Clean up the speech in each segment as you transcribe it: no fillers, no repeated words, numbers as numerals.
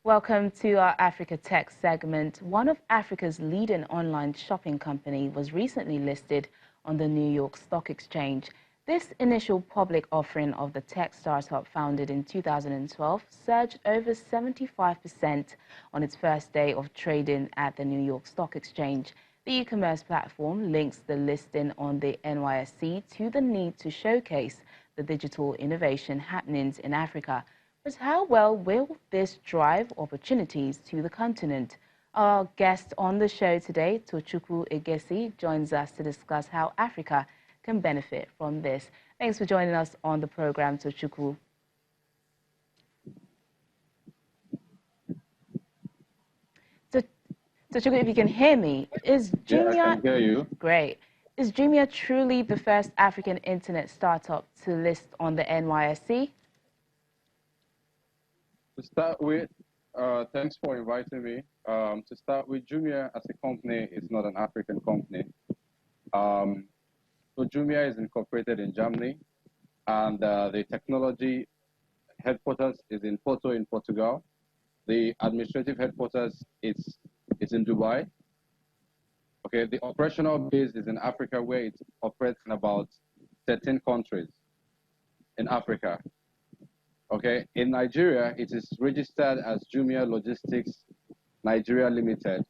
Welcome to our Africa Tech segment. One of Africa's leading online shopping company was recently listed on the New York Stock Exchange. This initial public offering of the tech startup, founded in 2012, surged over 75% on its first day of trading at the New York Stock Exchange. The e-commerce platform links the listing on the NYSE to the need to showcase the digital innovation happenings in Africa. But how well will this drive opportunities to the continent? Our guest on the show today, Tochukwu Egesi, joins us to discuss how Africa can benefit from this. Thanks for joining us on the program, Tochukwu. Tochukwu, if you can hear me, is Jumia... Yeah, I can hear you. Great. Is Jumia truly the first African internet startup to list on the NYSE? To start with, thanks for inviting me. To start with, Jumia as a company is not an African company. So Jumia is incorporated in Germany, and the technology headquarters is in Porto in Portugal. The administrative headquarters is in Dubai. Okay, the operational base is in Africa, where it operates in about 13 countries in Africa. Okay, in Nigeria, it is registered as Jumia Logistics Nigeria Limited,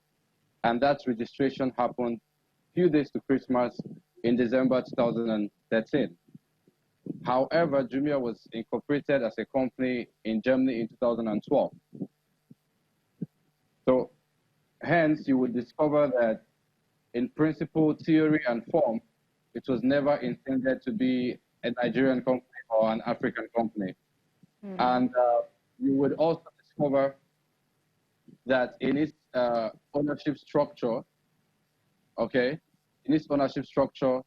and that registration happened a few days to Christmas in December 2013. However, Jumia was incorporated as a company in Germany in 2012. So, hence, you would discover that in principle, theory, and form, it was never intended to be a Nigerian company or an African company. And you would also discover that in its ownership structure, okay, in its ownership structure,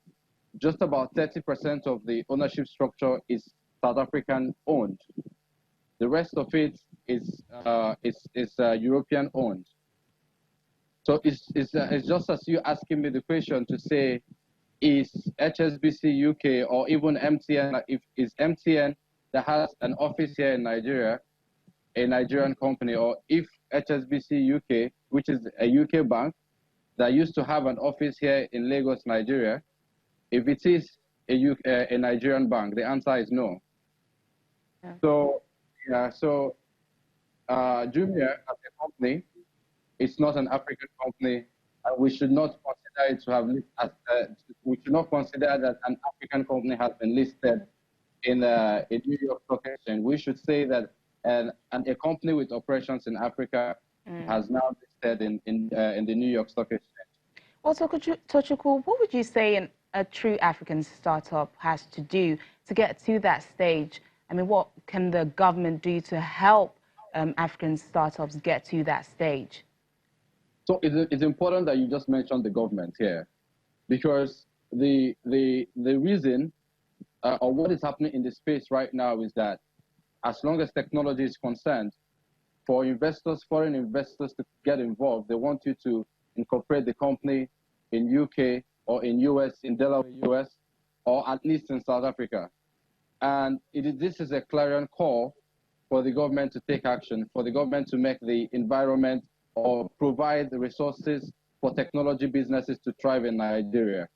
just about 30% of the ownership structure is South African owned. The rest of it is European owned. So it's just as you asking me the question to say, is HSBC UK or even MTN, is MTN that has an office here in Nigeria, a Nigerian company, or if HSBC UK, which is a UK bank that used to have an office here in Lagos, Nigeria, if it is a Nigerian bank, the answer is no. Yeah. So Jumia as a company, it's not an African company, and we should not consider it to have we should not consider that an African company has been listed in New York Stock Exchange. We should say that a company with operations in Africa has now listed in the New York Stock Exchange. Also, Tochukwu, what would you say a true African startup has to do to get to that stage? I mean, what can the government do to help African startups get to that stage? So it's important that you just mentioned the government here, because the reason or what is happening in the space right now is that as long as technology is concerned, for investors, foreign investors to get involved, they want you to incorporate the company in UK or in US, in Delaware, US, or at least in South Africa. And this is a clarion call for the government to take action, for the government to make the environment or provide the resources for technology businesses to thrive in Nigeria.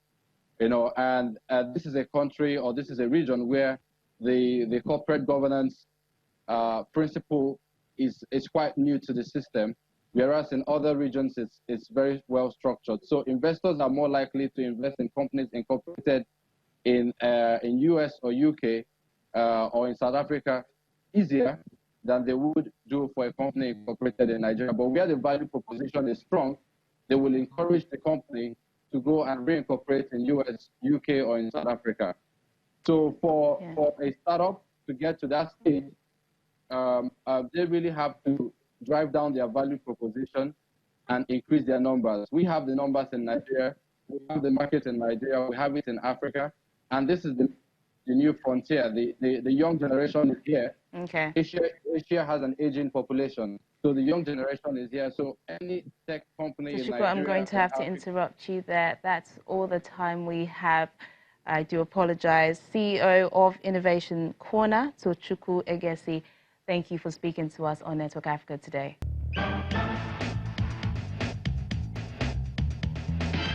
You know, and this is a country, or this is a region where the corporate governance principle is quite new to the system, whereas in other regions it's very well structured. So investors are more likely to invest in companies incorporated in US or UK or in South Africa easier than they would do for a company incorporated in Nigeria. But where the value proposition is strong, they will encourage the company to go and reincorporate in US, UK, or in South Africa. So for a startup to get to that stage, they really have to drive down their value proposition and increase their numbers. We have the numbers in Nigeria, we have the market in Nigeria, we have it in Africa, and this is the new frontier. The young generation is here. Okay. Asia has an aging population. So the young generation is here. So any tech company in Nigeria... I'm going to have to interrupt you there. That's all the time we have. I do apologize. CEO of Innovation Corner, Tochukwu Egesi, Thank you for speaking to us on Network Africa today.